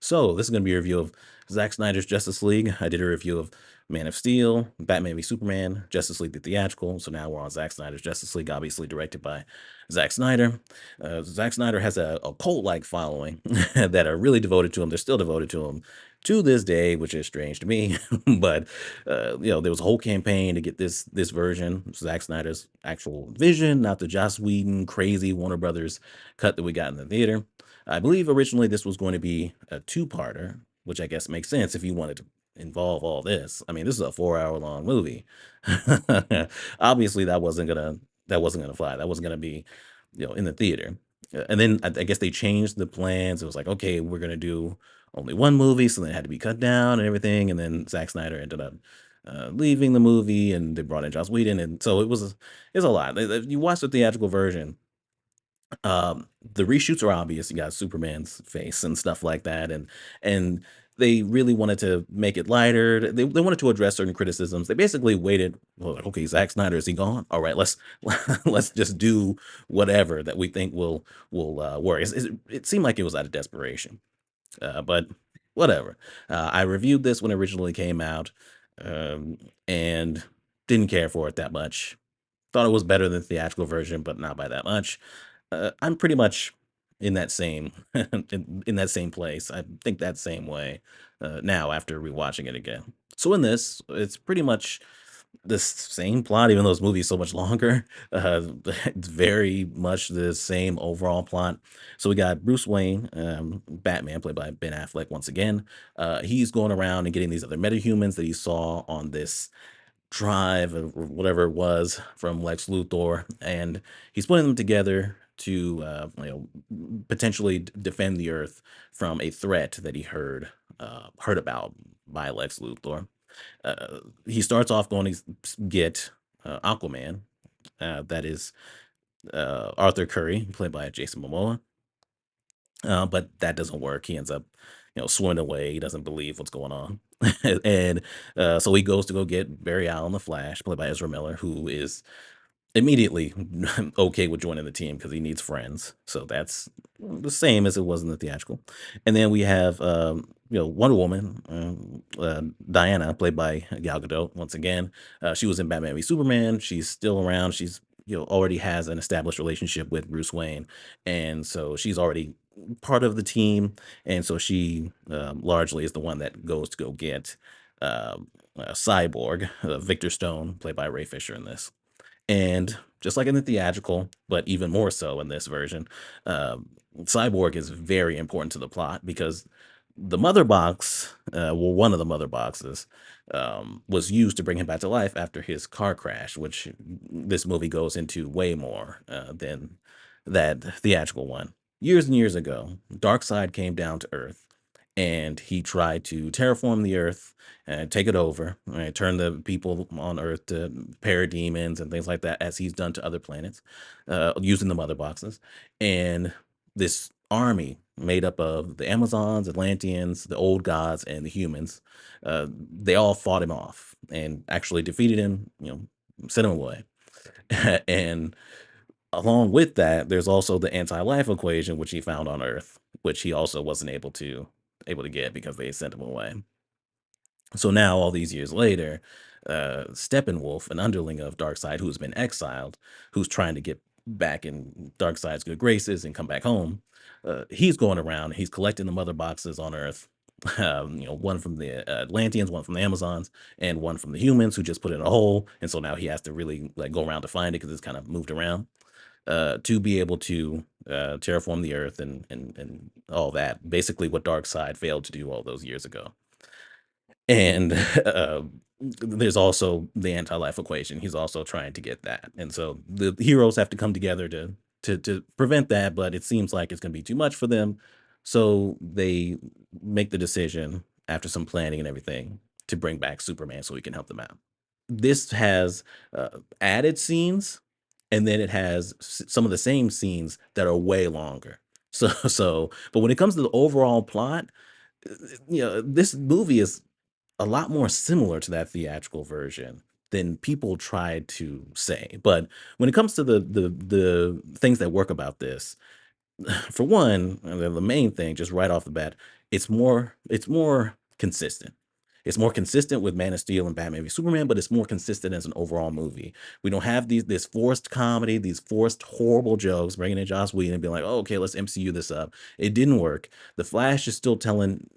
So this is going to be a review of Zack Snyder's Justice League. I did a review of Man of Steel, Batman v Superman, Justice League the theatrical. So now we're on Zack Snyder's Justice League, obviously directed by Zack Snyder. Zack Snyder has a cult-like following that are really devoted to him. They're still devoted to him to this day, which is strange to me. But there was a whole campaign to get this version, Zack Snyder's actual vision, not the Joss Whedon crazy Warner Brothers cut that we got in the theater. I believe originally this was going to be a two-parter, which I guess makes sense if you wanted to involve all this. I mean, this is a 4-hour long movie. Obviously, that wasn't gonna fly. That wasn't gonna be, in the theater. And then I guess they changed the plans. It was like, okay, we're gonna do only one movie, so then it had to be cut down and everything. And then Zack Snyder ended up leaving the movie, and they brought in Joss Whedon, and so it's a lot. If you watch the theatrical version, the reshoots are obvious. You got Superman's face and stuff like that, and they really wanted to make it lighter. They wanted to address certain criticisms. They basically waited. Well, like, okay, Zack Snyder, is he gone? All right, let's let's just do whatever that we think will work. It seemed like it was out of desperation, but whatever. I reviewed this when it originally came out, and didn't care for it that much. Thought it was better than the theatrical version, but not by that much. I'm pretty much in that same in that same place. I think that same way now after rewatching it again. So in this, it's pretty much the same plot, even though this movie is so much longer. It's very much the same overall plot. So we got Bruce Wayne, Batman, played by Ben Affleck once again. He's going around and getting these other metahumans that he saw on this drive or whatever it was from Lex Luthor, and he's putting them together to potentially defend the Earth from a threat that he heard about by Lex Luthor. He starts off going to get Aquaman, that is Arthur Curry, played by Jason Momoa. But that doesn't work. He ends up, swimming away. He doesn't believe what's going on, and so he goes to go get Barry Allen, the Flash, played by Ezra Miller, who is immediately okay with joining the team because he needs friends. So that's the same as it was in the theatrical. And then we have Wonder Woman, Diana, played by Gal Gadot. Once again, she was in Batman v Superman. She's still around. She's already has an established relationship with Bruce Wayne, and so she's already part of the team. And so she largely is the one that goes to go get Cyborg, Victor Stone, played by Ray Fisher in this. And just like in the theatrical, but even more so in this version, Cyborg is very important to the plot because the mother box, one of the mother boxes, was used to bring him back to life after his car crash, which this movie goes into way more than that theatrical one. Years and years ago, Darkseid came down to Earth, and he tried to terraform the Earth and take it over, right? Turn the people on Earth to parademons and things like that, as he's done to other planets, using the mother boxes. And this army made up of the Amazons, Atlanteans, the old gods, and the humans, they all fought him off and actually defeated him, sent him away. And along with that, there's also the anti-life equation, which he found on Earth, which he also wasn't able to get because they sent him away. So now, all these years later, Steppenwolf, an underling of Darkseid who's been exiled, who's trying to get back in Darkseid's good graces and come back home, he's going around. He's collecting the mother boxes on Earth. One from the Atlanteans, one from the Amazons, and one from the humans who just put it in a hole. And so now he has to really like go around to find it because it's kind of moved around to be able to terraform the Earth and all that. Basically, what Darkseid failed to do all those years ago. And there's also the anti-life equation. He's also trying to get that, and so the heroes have to come together to prevent that. But it seems like it's going to be too much for them, so they make the decision after some planning and everything to bring back Superman so he can help them out. This has added scenes, and then it has some of the same scenes that are way longer. But when it comes to the overall plot, this movie is a lot more similar to that theatrical version than people tried to say. But when it comes to the things that work about this, for one, the main thing, just right off the bat, it's more consistent. It's more consistent with Man of Steel and Batman v Superman, but it's more consistent as an overall movie. We don't have this forced comedy, these forced horrible jokes, bringing in Joss Whedon and being like, "Oh, okay, let's MCU this up." It didn't work. The Flash is still telling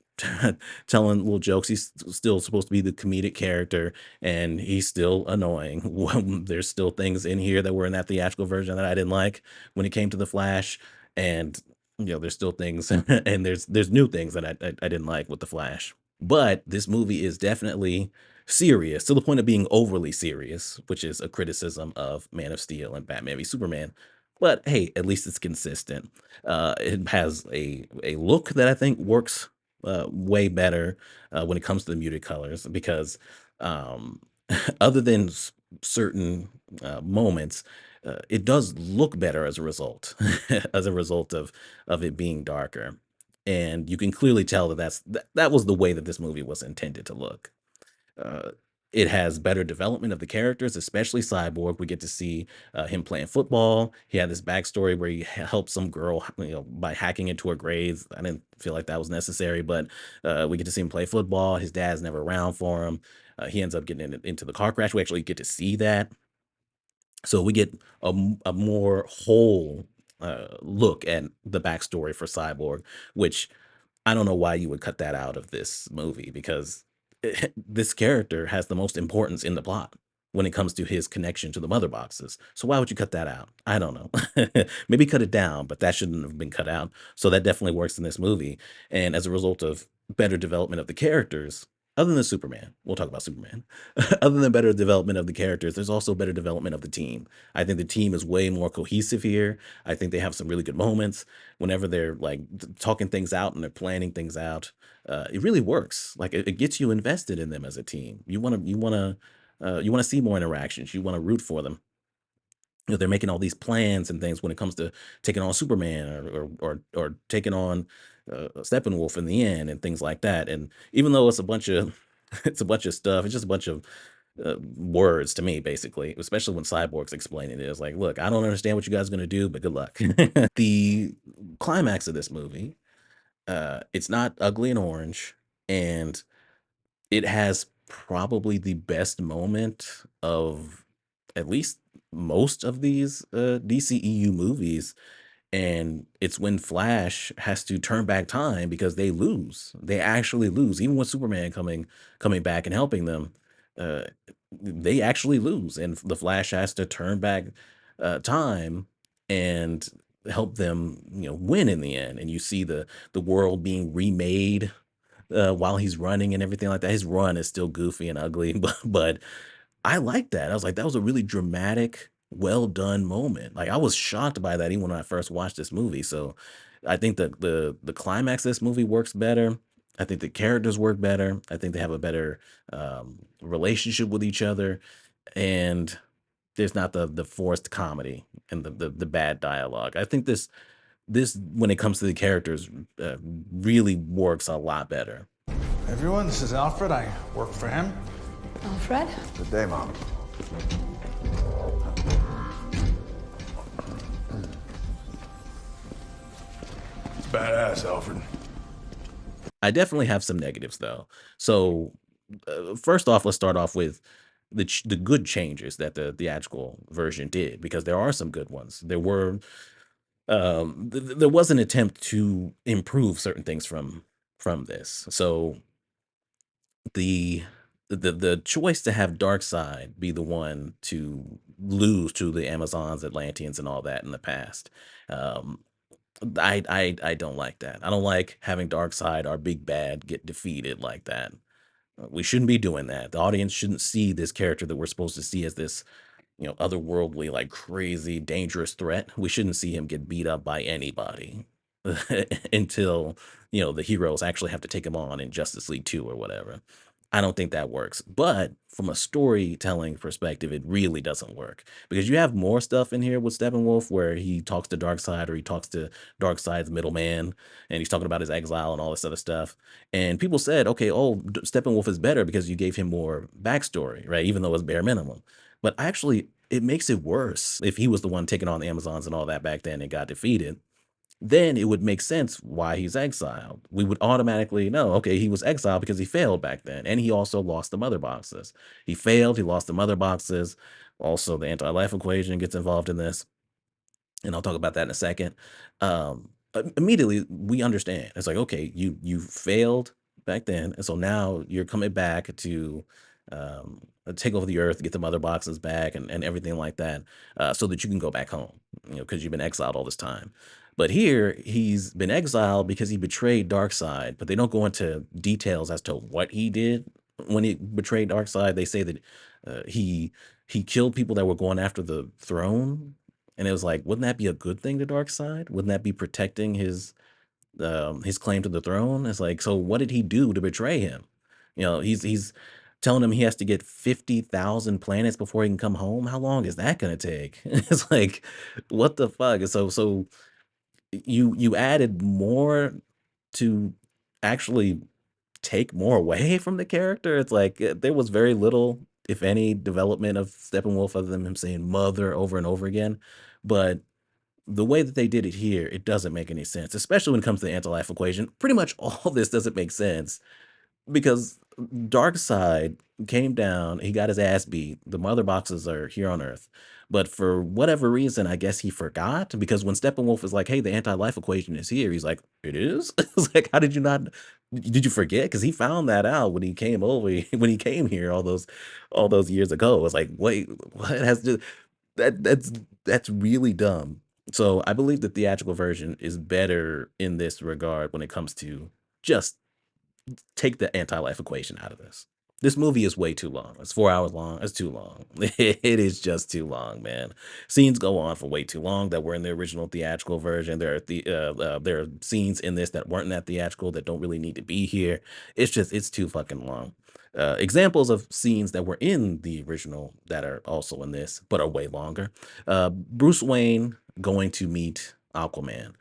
telling little jokes. He's still supposed to be the comedic character, and he's still annoying. Well, there's still things in here that were in that theatrical version that I didn't like when it came to the Flash, and there's still things, and there's new things that I didn't like with the Flash. But this movie is definitely serious to the point of being overly serious, which is a criticism of Man of Steel and Batman v Superman. But hey, at least it's consistent. It has a look that I think works way better when it comes to the muted colors because um, other than certain moments, it does look better as a result, as a result of it being darker, and you can clearly tell that that was the way that this movie was intended to look. Uh, it has better development of the characters, especially Cyborg. We get to see him playing football. He had this backstory where he helped some girl, by hacking into her grades. I didn't feel like that was necessary, but we get to see him play football. His dad's never around for him. He ends up getting into the car crash. We actually get to see that, so we get a more whole look at the backstory for Cyborg, which I don't know why you would cut that out of this movie because this character has the most importance in the plot when it comes to his connection to the mother boxes. So why would you cut that out? I don't know. Maybe cut it down, but that shouldn't have been cut out. So that definitely works in this movie. And as a result of better development of the characters, other than Superman, we'll talk about Superman. Other than better development of the characters, there's also better development of the team. I think the team is way more cohesive here. I think they have some really good moments whenever they're like talking things out and they're planning things out. It really works. Like it gets you invested in them as a team. You want to see more interactions. You want to root for them. They're making all these plans and things when it comes to taking on Superman or taking on Steppenwolf in the end and things like that. And even though it's a bunch of it's a bunch of stuff, it's just a bunch of words to me, basically. Especially when Cyborg's explaining it, it's like, look, I don't understand what you guys are gonna do, but good luck. The climax of this movie, it's not ugly and orange, and it has probably the best moment of at least most of these DCEU movies, and it's when Flash has to turn back time because they lose. They actually lose, even with Superman coming back and helping them. Uh, they actually lose, and the Flash has to turn back time and help them, win in the end. And you see the world being remade while he's running and everything like that. His run is still goofy and ugly, but I like that. I was like, that was a really dramatic, well done moment. Like I was shocked by that even when I first watched this movie. So I think that the climax of this movie works better. I think the characters work better. I think they have a better relationship with each other, and there's not the forced comedy and the bad dialogue. I think this when it comes to the characters really works a lot better. Everyone, this is Alfred. I work for him. Alfred? Good day, Mom. It's badass, Alfred. I definitely have some negatives though. So first off, let's start off with the good changes that the theatrical version did because there are some good ones. There was an attempt to improve certain things from this. So the the choice to have Darkseid be the one to lose to the Amazons, Atlanteans, and all that in the past. Um, I don't like that. I don't like having Darkseid, our big bad, get defeated like that. We shouldn't be doing that. The audience shouldn't see this character that we're supposed to see as this, otherworldly, like crazy, dangerous threat. We shouldn't see him get beat up by anybody until, the heroes actually have to take him on in Justice League 2 or whatever. I don't think that works. But from a storytelling perspective, it really doesn't work because you have more stuff in here with Steppenwolf where he talks to Darkseid or he talks to Darkseid's middleman and he's talking about his exile and all this other stuff. And people said, okay, oh, Steppenwolf is better because you gave him more backstory, right? Even though it's bare minimum. But actually, it makes it worse if he was the one taking on the Amazons and all that back then and got defeated. then it would make sense why he's exiled. We would automatically know, okay, he was exiled because he failed back then, and he also lost the mother boxes. He failed, he lost the mother boxes. Also, the anti-life equation gets involved in this, and I'll talk about that in a second. Immediately we understand. It's like, okay, you failed back then, and so now you're coming back to take over the earth, get the mother boxes back, and everything like that, so that you can go back home. Because you've been exiled all this time. But here he's been exiled because he betrayed Darkseid, but they don't go into details as to what he did when he betrayed Darkseid. They say that he killed people that were going after the throne, and it was like, wouldn't that be a good thing to Darkseid? Wouldn't that be protecting his claim to the throne? It's like, so what did he do to betray him? He's telling him he has to get 50,000 planets before he can come home. How long is that gonna take? It's like, what the fuck? So you added more to actually take more away from the character. It's like, there was very little, if any, development of Steppenwolf other than him saying "mother" over and over again. But the way that they did it here, it doesn't make any sense, especially when it comes to the anti-life equation. Pretty much all this doesn't make sense because Darkseid came down, he got his ass beat. The mother boxes are here on Earth. But for whatever reason, I guess he forgot because when Steppenwolf is like, "Hey, the anti-life equation is here," he's like, "It is?" It's like, how did you not did you forget? Because he found that out when he came over when he came here all those years ago. It's like, wait, what has to that's really dumb. So I believe the theatrical version is better in this regard when it comes to just take the anti-life equation out of this. This movie is way too long. It's 4 hours long. It's too long. It is just too long, man. Scenes go on for way too long that were in the original theatrical version. There are scenes in this that weren't in that theatrical that don't really need to be here. It's too fucking long. Examples of scenes that were in the original that are also in this, but are way longer. Bruce Wayne going to meet Aquaman.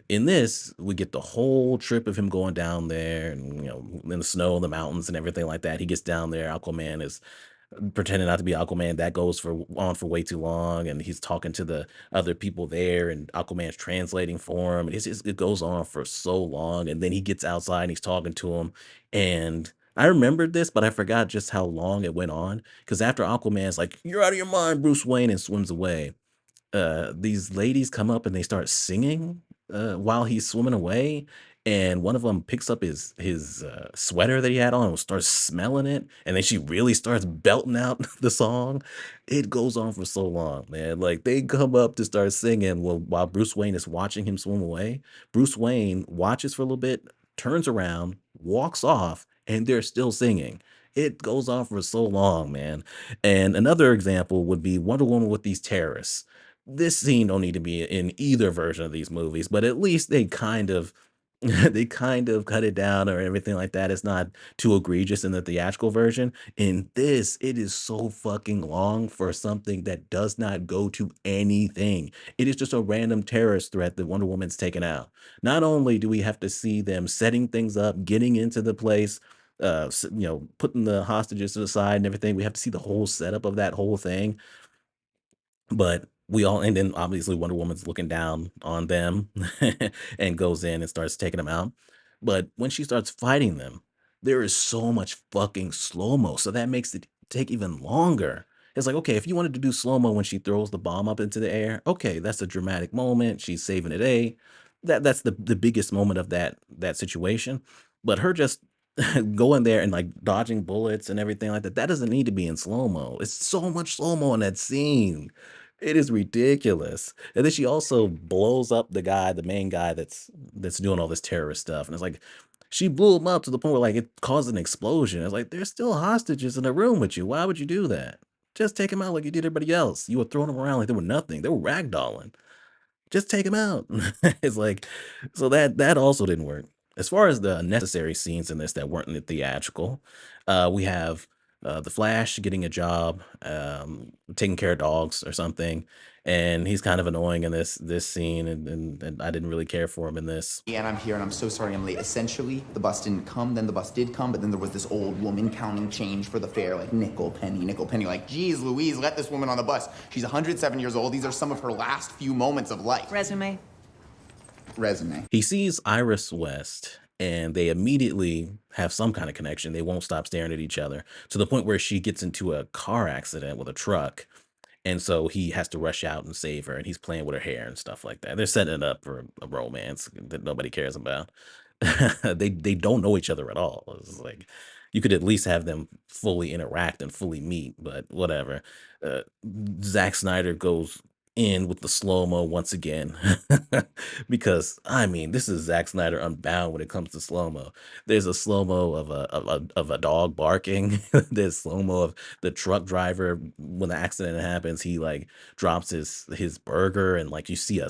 In this, we get the whole trip of him going down there and, in the snow, the mountains, and everything like that. He gets down there. Aquaman is pretending not to be Aquaman. That goes for way too long, and he's talking to the other people there, and Aquaman's translating for him. And it goes on for so long, and then he gets outside and he's talking to him. And I remembered this, but I forgot just how long it went on. Because after Aquaman's like, "You're out of your mind, Bruce Wayne," and swims away, these ladies come up and they start singing while he's swimming away, and one of them picks up his sweater that he had on and starts smelling it, and then she really starts belting out the song. It goes on for so long, man. Like, they come up to start singing while Bruce Wayne is watching him swim away. Bruce Wayne watches for a little bit, turns around, walks off, and they're still singing. It goes on for so long, man. And another example would be Wonder Woman with these terrorists. This scene don't need to be in either version of these movies, but at least they kind of they kind of cut it down or everything like that. It's not too egregious in the theatrical version. In this, it is so fucking long for something that does not go to anything. It is just a random terrorist threat that Wonder Woman's taken out. Not only do we have to see them setting things up, getting into the place, putting the hostages to the side and everything, we have to see the whole setup of that whole thing. But we all and then obviously Wonder Woman's looking down on them and goes in and starts taking them out. But when she starts fighting them, there is so much fucking slow-mo, so that makes it take even longer. It's like, okay, if you wanted to do slow-mo when she throws the bomb up into the air, okay, that's a dramatic moment. She's saving the day. That's the biggest moment of that situation. But her just going there and like dodging bullets and everything like that, that doesn't need to be in slow-mo. It's so much slow-mo in that scene. It is ridiculous. And then she also blows up the guy, the main guy that's doing all this terrorist stuff. And it's like she blew him up to the point where like it caused an explosion. It's like there's still hostages in the room with you. Why would you do that? Just take him out like you did everybody else. You were throwing them around like they were nothing. They were ragdolling. Just take him out. It's like, so that also didn't work. As far as the necessary scenes in this that weren't in the theatrical, we have the Flash getting a job, taking care of dogs or something, and he's kind of annoying in this scene, and I didn't really care for him in this. And I'm here and I'm so sorry I'm late. Essentially, the bus didn't come, then the bus did come, but then there was this old woman counting change for the fare, like nickel, penny. Like, geez, Louise, let this woman on the bus. She's 107 years old. These are some of her last few moments of life. Resume? resume. He sees Iris West and they immediately have some kind of connection. They won't stop staring at each other to the point where she gets into a car accident with a truck. And so he has to rush out and save her, and he's playing with her hair and stuff like that. They're setting it up for a romance that nobody cares about. They don't know each other at all. It's like you could at least have them fully interact and fully meet, but whatever. Uh, Zack Snyder goes in with the slow mo once again because I mean this is Zack Snyder unbound when it comes to slow mo. There's a slow mo of a dog barking. There's slow mo of the truck driver when the accident happens. He like drops his burger and like you see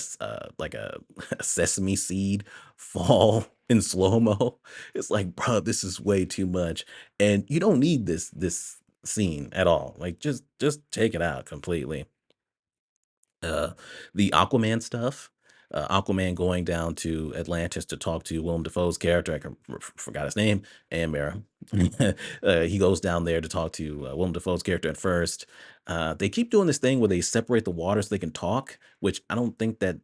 like a sesame seed fall in slow mo. It's like, bro, this is way too much, and you don't need this scene at all. Like, just take it out completely. Uh, the Aquaman stuff. Aquaman going down to Atlantis to talk to Willem Dafoe's character. Forgot his name. And Mara. He goes down there to talk to Willem Dafoe's character at first. They keep doing this thing where they separate the water so they can talk, which I don't think that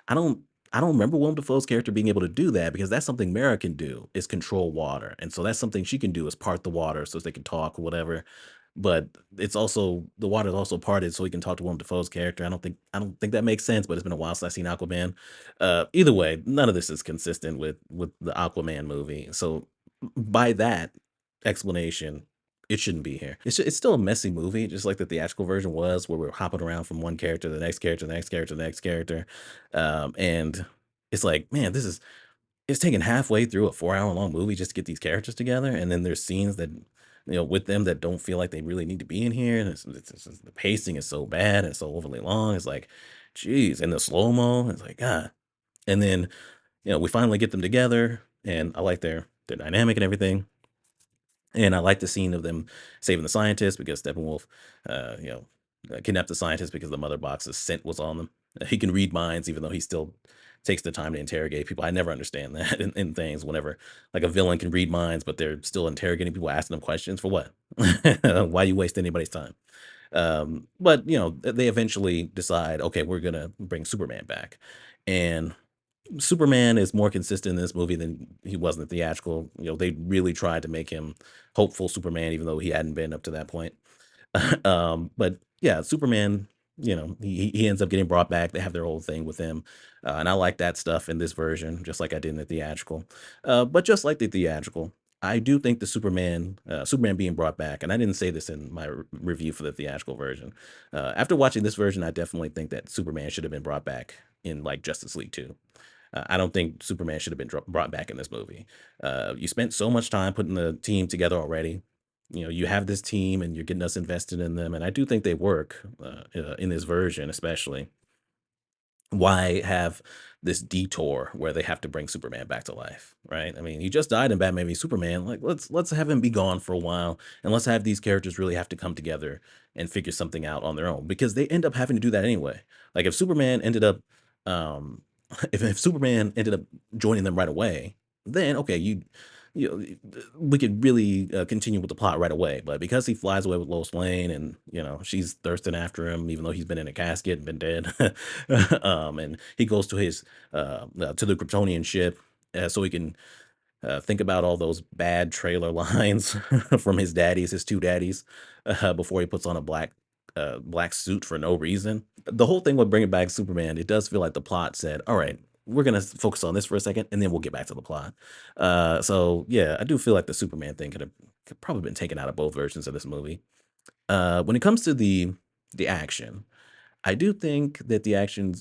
I don't I don't remember Willem Dafoe's character being able to do that because that's something Mara can do is control water. And so that's something she can do is part the water so they can talk or whatever. But it's also the water is also parted so he can talk to Willem Dafoe's character. I don't think that makes sense, but it's been a while since I've seen Aquaman. Either way, none of this is consistent with the Aquaman movie. So by that explanation, it shouldn't be here. It's still a messy movie, just like the theatrical version was, where we're hopping around from one character to the next character, the next character, the next character. And it's like, man, it's taken halfway through a 4 hour long movie just to get these characters together. And then there's scenes that, with them that don't feel like they really need to be in here. And the pacing is so bad and so overly long. It's like, geez. And the slow mo, it's like, God. And then, we finally get them together and I like their dynamic and everything. And I like the scene of them saving the scientist because Steppenwolf, kidnapped the scientist because the mother box's scent was on them. He can read minds, even though he still takes the time to interrogate people. I never understand that in things. Whenever like a villain can read minds, but they're still interrogating people, asking them questions for what? Why you waste anybody's time? But they eventually decide, okay, we're gonna bring Superman back, and Superman is more consistent in this movie than he was in the theatrical. They really tried to make him hopeful Superman, even though he hadn't been up to that point. But yeah, Superman, he ends up getting brought back. They have their whole thing with him. And I like that stuff in this version, just like I did in the theatrical. But just like the theatrical, I do think the Superman being brought back, and I didn't say this in my review for the theatrical version. After watching this version, I definitely think that Superman should have been brought back in like Justice League 2. I don't think Superman should have been brought back in this movie. You spent so much time putting the team together already. You have this team and you're getting us invested in them. And I do think they work in this version, especially. Why have this detour where they have to bring Superman back to life, right? I mean, he just died in Batman v Superman. Like, let's have him be gone for a while, and let's have these characters really have to come together and figure something out on their own because they end up having to do that anyway. Like, if Superman ended up, um, if Superman ended up joining them right away, then okay, you we could really continue with the plot right away. But because he flies away with Lois Lane, and she's thirsting after him, even though he's been in a casket and been dead, and he goes to his to the Kryptonian ship so he can think about all those bad trailer lines from his two daddies, before he puts on a black suit for no reason. The whole thing with bringing back Superman, it does feel like the plot said, "All right, we're gonna focus on this for a second, and then we'll get back to the plot." So yeah, I do feel like the Superman thing could probably been taken out of both versions of this movie. When it comes to the action, I do think that the action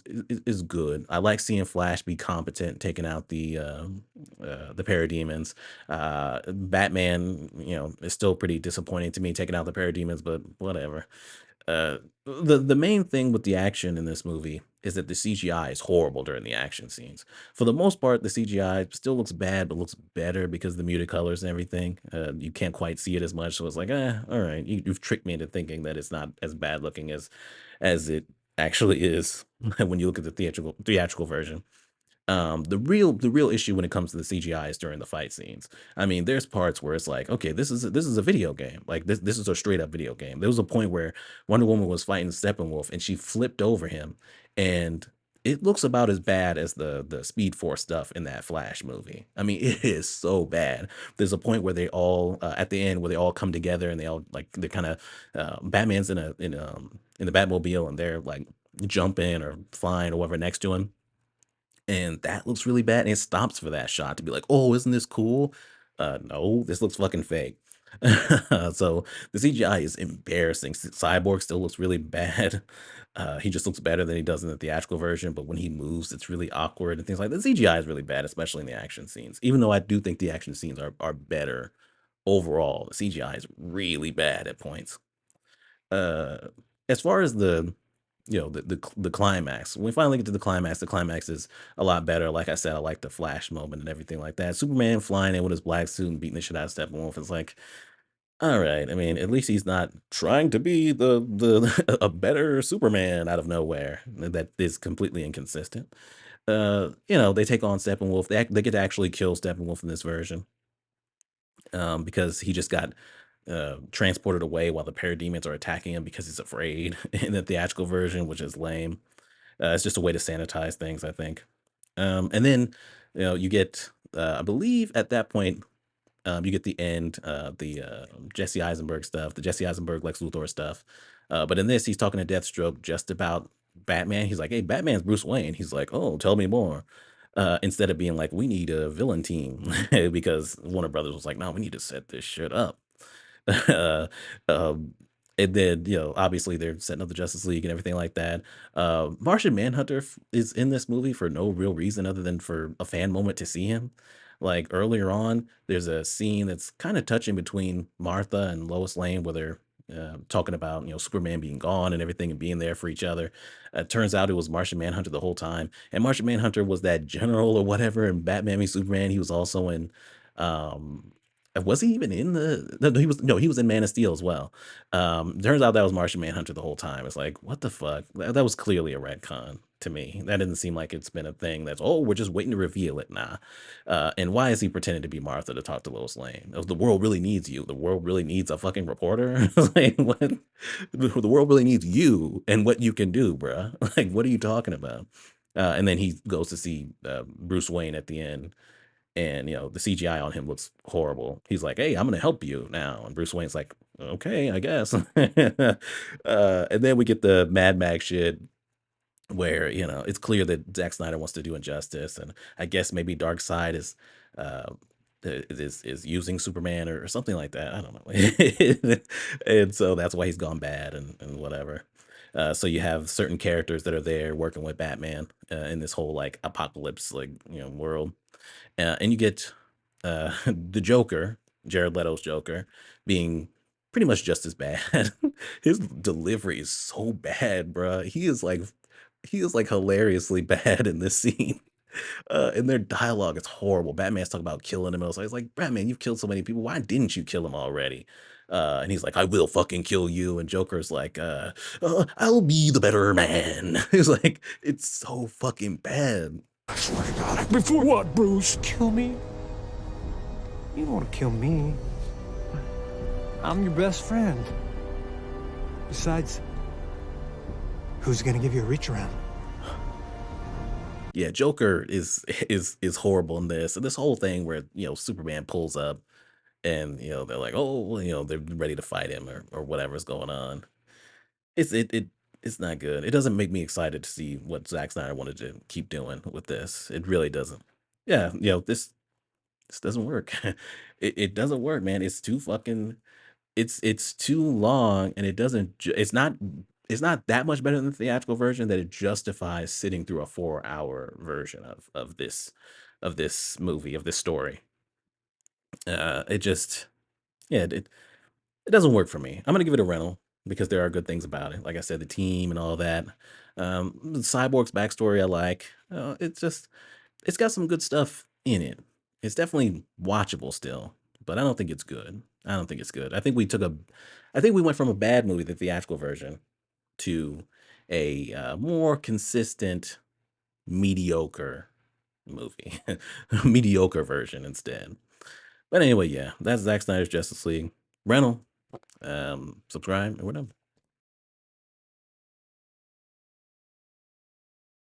is good. I like seeing Flash be competent, taking out the parademons. Batman, is still pretty disappointing to me, taking out the parademons, but whatever. The main thing with the action in this movie is that the CGI is horrible during the action scenes. For the most part, the CGI still looks bad, but looks better because of the muted colors and everything. You can't quite see it as much, so it's like, all right, you've tricked me into thinking that it's not as bad looking as it actually is when you look at the theatrical version. The real issue when it comes to the CGI is during the fight scenes. I mean, there's parts where it's like, okay, this is a video game. Like this is a straight up video game. There was a point where Wonder Woman was fighting Steppenwolf and she flipped over him, and it looks about as bad as the Speed Force stuff in that Flash movie. I mean, it is so bad. There's a point where they all at the end where they all come together and they all like they're kind of Batman's in the Batmobile and they're like jumping or flying or whatever next to him, and that looks really bad. And it stops for that shot to be like, "Oh, isn't this cool?" No, this looks fucking fake. So the CGI is embarrassing. Cyborg still looks really bad. He just looks better than he does in the theatrical version, but when he moves, it's really awkward and things like that. The CGI is really bad, especially in the action scenes. Even though I do think the action scenes are better overall, the CGI is really bad at points. Uh, as far as the climax, when we finally get to the climax is a lot better. Like I said, I like the Flash moment and everything like that. Superman flying in with his black suit and beating the shit out of Steppenwolf is like, all right. I mean, at least he's not trying to be the a better Superman out of nowhere. That is completely inconsistent. They take on Steppenwolf. They get to actually kill Steppenwolf in this version, because he just got transported away while the parademons are attacking him because he's afraid in the theatrical version, which is lame. It's just a way to sanitize things, I think. And then you get, I believe, at that point, you get the end, the Jesse Eisenberg stuff, the Jesse Eisenberg Lex Luthor stuff. But in this, he's talking to Deathstroke just about Batman. He's like, "Hey, Batman's Bruce Wayne." He's like, "Oh, tell me more." Instead of being like, "We need a villain team," because Warner Brothers was like, "No, we need to set this shit up." uh, um, and then obviously they're setting up the Justice League and everything like that. Martian Manhunter is in this movie for no real reason other than for a fan moment to see him. Like earlier on, there's a scene that's kind of touching between Martha and Lois Lane where they're talking about Superman being gone and everything and being there for each other. Turns out it was Martian Manhunter the whole time, and Martian Manhunter was that general or whatever in Batman v Superman. He was also in um, was he even in the no, he was no, he was in Man of Steel as well. Turns out that was Martian Manhunter the whole time. It's like, what the fuck? That was clearly a retcon to me. That didn't seem like it's been a thing that's, oh, we're just waiting to reveal it. Nah. And why is he pretending to be Martha to talk to Lois Lane? The world really needs you. The world really needs a fucking reporter. Like, what? The world really needs you and what you can do, bruh. Like, what are you talking about? And then he goes to see Bruce Wayne at the end, and the CGI on him looks horrible. He's like, "Hey, I'm gonna help you now," and Bruce Wayne's like, "Okay, I guess." And then we get the Mad Max shit where it's clear that Zack Snyder wants to do Injustice, and I guess maybe Darkseid uh, is using Superman or something like that. I don't know, and so that's why he's gone bad and whatever. So you have certain characters that are there working with Batman in this whole like apocalypse like world, and you get the Joker, Jared Leto's Joker, being pretty much just as bad. His delivery is so bad, bruh. He is like hilariously bad in this scene. And their dialogue is horrible. Batman's talking about killing him. I was like, Batman, you've killed so many people. Why didn't you kill him already? And he's like, I will fucking kill you. And Joker's like, I'll be the better man. He's like, it's so fucking bad. I swear to God. Before what, Bruce? Kill me? You don't want to kill me. I'm your best friend. Besides, who's gonna give you a reach around? Yeah, Joker is horrible in this. And this whole thing where, Superman pulls up and, they're like, oh, well, they're ready to fight him or whatever's going on. It's not good. It doesn't make me excited to see what Zack Snyder wanted to keep doing with this. It really doesn't. Yeah, this doesn't work. It doesn't work, man. It's too fucking it's too long, and it doesn't it's not that much better than the theatrical version that it justifies sitting through a 4-hour version of this movie, of this story. It just yeah, it doesn't work for me. I'm gonna give it a rental because there are good things about it. Like I said, the team and all that. Cyborg's backstory I like. It's got some good stuff in it. It's definitely watchable still, but I don't think it's good. I don't think it's good. I think we went from a bad movie, the theatrical version, to a more consistent, mediocre movie, mediocre version instead. But anyway, yeah, that's Zack Snyder's Justice League. Rental, subscribe, or whatever.